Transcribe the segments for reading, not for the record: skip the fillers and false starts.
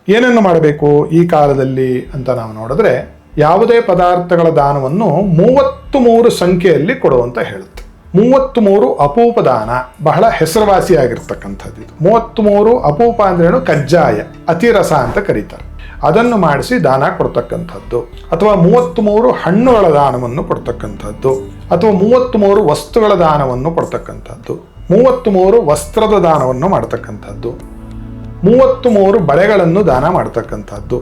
ಏನನ್ನು ಮಾಡಬೇಕು ಈ ಕಾಲದಲ್ಲಿ ಅಂತ ನಾವು ನೋಡಿದ್ರೆ, ಯಾವುದೇ ಪದಾರ್ಥಗಳ ದಾನವನ್ನು 33 ಸಂಖ್ಯೆಯಲ್ಲಿ ಕೊಡುವಂತ ಹೇಳುತ್ತೆ. 33 ಅಪೂಪ ದಾನ ಬಹಳ ಹೆಸರುವಾಸಿಯಾಗಿರ್ತಕ್ಕಂಥದ್ದು ಇದು. 33 ಅಪೂಪ ಅಂದ್ರೇನು? ಕಜ್ಜಾಯ, ಅತಿರಸ ಅಂತ ಕರೀತಾರೆ. ಅದನ್ನು ಮಾಡಿಸಿ ದಾನ ಕೊಡ್ತಕ್ಕಂಥದ್ದು, ಅಥವಾ 33 ಹಣ್ಣುಗಳ ದಾನವನ್ನು ಕೊಡ್ತಕ್ಕಂಥದ್ದು, ಅಥವಾ 33 ವಸ್ತುಗಳ ದಾನವನ್ನು ಕೊಡ್ತಕ್ಕಂಥದ್ದು, 33 ವಸ್ತ್ರದ ದಾನವನ್ನು ಮಾಡ್ತಕ್ಕಂಥದ್ದು, 33 ಬಳೆಗಳನ್ನು ದಾನ ಮಾಡ್ತಕ್ಕಂಥದ್ದು.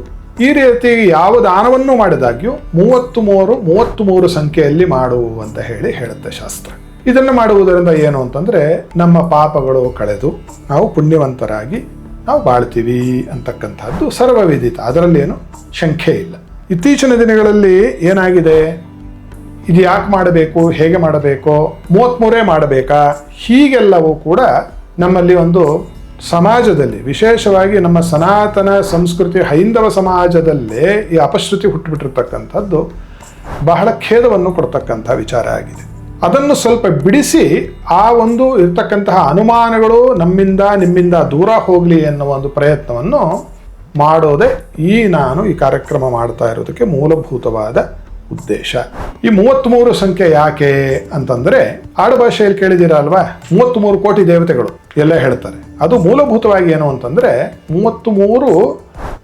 ಈ ರೀತಿ ಯಾವ ದಾನವನ್ನು ಮಾಡಿದಾಗ್ಯೂ 33 ಸಂಖ್ಯೆಯಲ್ಲಿ ಮಾಡುವಂತ ಹೇಳುತ್ತೆ ಶಾಸ್ತ್ರ. ಇದನ್ನು ಮಾಡುವುದರಿಂದ ಏನು ಅಂತಂದ್ರೆ, ನಮ್ಮ ಪಾಪಗಳು ಕಳೆದು ನಾವು ಪುಣ್ಯವಂತರಾಗಿ ನಾವು ಬಾಳ್ತೀವಿ ಅಂತಕ್ಕಂಥದ್ದು ಸರ್ವವಿದಿತ, ಅದರಲ್ಲೇನು ಶಂಕೆ ಇಲ್ಲ. ಇತ್ತೀಚಿನ ದಿನಗಳಲ್ಲಿ ಏನಾಗಿದೆ, ಇದು ಯಾಕೆ ಮಾಡಬೇಕು, ಹೇಗೆ ಮಾಡಬೇಕು, 33 ಮಾಡಬೇಕಾ, ಹೀಗೆಲ್ಲವೂ ಕೂಡ ನಮ್ಮಲ್ಲಿ ಒಂದು ಸಮಾಜದಲ್ಲಿ, ವಿಶೇಷವಾಗಿ ನಮ್ಮ ಸನಾತನ ಸಂಸ್ಕೃತಿ ಹೈಂದವ ಸಮಾಜದಲ್ಲೇ ಈ ಅಪಶ್ರುತಿ ಹುಟ್ಟುಬಿಟ್ಟಿರ್ತಕ್ಕಂಥದ್ದು ಬಹಳ ಖೇದವನ್ನು ಕೊಡ್ತಕ್ಕಂಥ ವಿಚಾರ ಆಗಿದೆ. ಅದನ್ನು ಸ್ವಲ್ಪ ಬಿಡಿಸಿ ಆ ಒಂದು ಇರ್ತಕ್ಕಂತಹ ಅನುಮಾನಗಳು ನಿಮ್ಮಿಂದ ದೂರ ಹೋಗಲಿ ಎನ್ನುವ ಒಂದು ಪ್ರಯತ್ನವನ್ನು ಮಾಡೋದೇ ನಾನು ಈ ಕಾರ್ಯಕ್ರಮ ಮಾಡ್ತಾ ಇರೋದಕ್ಕೆ ಮೂಲಭೂತವಾದ ಉದ್ದೇಶ. ಈ 33 ಸಂಖ್ಯೆ ಯಾಕೆ ಅಂತಂದ್ರೆ, ಆಡುಭಾಷೆಯಲ್ಲಿ ಕೇಳಿದಿರ ಅಲ್ವಾ, 33 ಕೋಟಿ ದೇವತೆಗಳು ಎಲ್ಲ ಹೇಳ್ತಾರೆ. ಅದು ಮೂಲಭೂತವಾಗಿ ಏನು ಅಂತಂದ್ರೆ, 33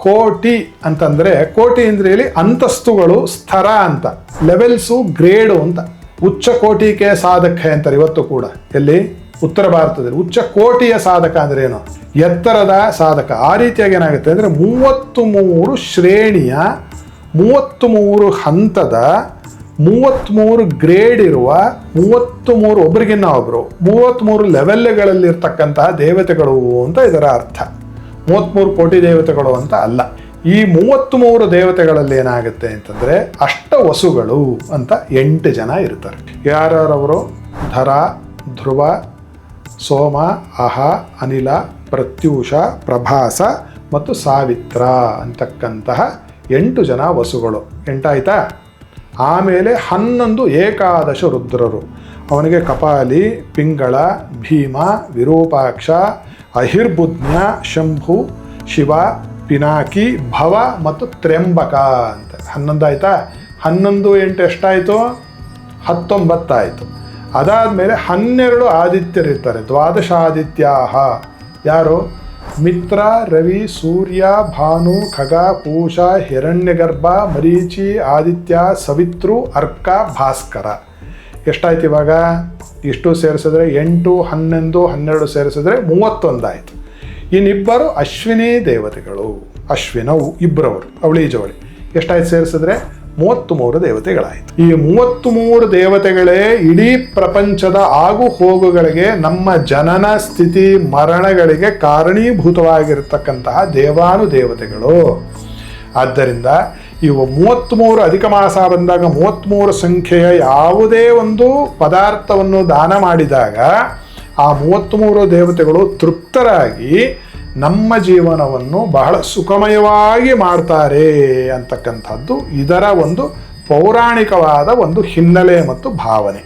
ಕೋಟಿ ಅಂತಂದ್ರೆ, ಕೋಟಿ ಅಂದ್ರೆ ಇಲ್ಲಿ ಅಂತಸ್ತುಗಳು, ಸ್ಥರ ಅಂತ, ಲೆವೆಲ್ಸು, ಗ್ರೇಡು ಅಂತ. ಉಚ್ಚ ಕೋಟಿಗೆ ಸಾಧಕ ಅಂತಾರೆ ಇವತ್ತು ಕೂಡ. ಎಲ್ಲಿ? ಉತ್ತರ ಭಾರತದಲ್ಲಿ ಉಚ್ಚ ಕೋಟಿಯ ಸಾಧಕ ಅಂದ್ರೆ ಏನು? ಎತ್ತರದ ಸಾಧಕ. ಆ ರೀತಿಯಾಗಿ ಏನಾಗುತ್ತೆ ಅಂದ್ರೆ, 33 ಶ್ರೇಣಿಯ, 33 ಹಂತದ, 33 ಗ್ರೇಡ್ ಇರುವ, 33 ಒಬ್ರಿಗಿನ್ನ ಒಬ್ರು 33 ಲೆವೆಲ್ಗಳಲ್ಲಿ ಇರ್ತಕ್ಕಂತಹ ದೇವತೆಗಳು ಅಂತ ಇದರ ಅರ್ಥ. 33 ಕೋಟಿ ದೇವತೆಗಳು ಅಂತ ಅಲ್ಲ. ಈ 33 ದೇವತೆಗಳಲ್ಲಿ ಏನಾಗುತ್ತೆ ಅಂತಂದ್ರೆ, ಅಷ್ಟವಸುಗಳು ಅಂತ 8 ಜನ ಇರ್ತಾರೆ. ಯಾರವರು? ಧರ, ಧ್ರುವ, ಸೋಮ, ಅಹ, ಅನಿಲ, ಪ್ರತ್ಯೂಷ, ಪ್ರಭಾಸ ಮತ್ತು ಸಾವಿತ್ರ ಅಂತಕ್ಕಂತಹ 8 ಜನ ವಸುಗಳು. 8 ಆಯ್ತಾ? ಆಮೇಲೆ 11 ಏಕಾದಶ ರುದ್ರರು. ಅವನಿಗೆ ಕಪಾಲಿ, ಪಿಂಗಳ, ಭೀಮ, ವಿರೂಪಾಕ್ಷ, ಅಹಿರ್ಬುಧ್ಯ, ಶಂಭು, ಶಿವ, ಪಿನಾಕಿ, ಭವ ಮತ್ತು ತ್ರ್ಯಂಬಕ ಅಂತ 11 ಆಯ್ತಾ? 11 8 ಎಷ್ಟಾಯಿತು? 19 ಆಯಿತು. ಅದಾದಮೇಲೆ 12 ಆದಿತ್ಯರಿರ್ತಾರೆ. ದ್ವಾದಶಾದಿತ್ಯಾಹ. ಯಾರು? ಮಿತ್ರ, ರವಿ, ಸೂರ್ಯ, ಭಾನು, ಖಗ, ಪೂಷ, ಹಿರಣ್ಯಗರ್ಭ, ಮರೀಚಿ, ಆದಿತ್ಯ, ಸವಿತೃ, ಅರ್ಕ, ಭಾಸ್ಕರ. ಎಷ್ಟಾಯ್ತು ಇವಾಗ? ಇಷ್ಟು ಸೇರಿಸಿದ್ರೆ 8, 11, 12 ಸೇರಿಸಿದ್ರೆ 31 ಆಯಿತು. ಇನ್ನಿಬ್ಬರು ಅಶ್ವಿನಿ ದೇವತೆಗಳು. ಅಶ್ವಿನವು ಇಬ್ಬರವರು, ಅವಳಿ ಜವಳಿ. ಎಷ್ಟಾಯ್ತು ಸೇರಿಸಿದ್ರೆ? 33 ದೇವತೆಗಳಾಯಿತು. ಈ 33 ದೇವತೆಗಳೇ ಇಡೀ ಪ್ರಪಂಚದ ಆಗು ಹೋಗುಗಳಿಗೆ, ನಮ್ಮ ಜನನ ಸ್ಥಿತಿ ಮರಣಗಳಿಗೆ ಕಾರಣೀಭೂತವಾಗಿರತಕ್ಕಂತಹ ದೇವಾನುದೇವತೆಗಳು. ಆದ್ದರಿಂದ ಇವು 33 ಅಧಿಕ ಮಾಸ ಬಂದಾಗ 33 ಸಂಖ್ಯೆಯ ಯಾವುದೇ ಒಂದು ಪದಾರ್ಥವನ್ನು ದಾನ ಮಾಡಿದಾಗ ಆ 33 ದೇವತೆಗಳು ತೃಪ್ತರಾಗಿ ನಮ್ಮ ಜೀವನವನ್ನು ಬಹಳ ಸುಖಮಯವಾಗಿ ಮಾಡ್ತಾರೆ ಅಂತಕ್ಕಂಥದ್ದು ಇದರ ಒಂದು ಪೌರಾಣಿಕವಾದ ಒಂದು ಹಿನ್ನೆಲೆ ಮತ್ತು ಭಾವನೆ.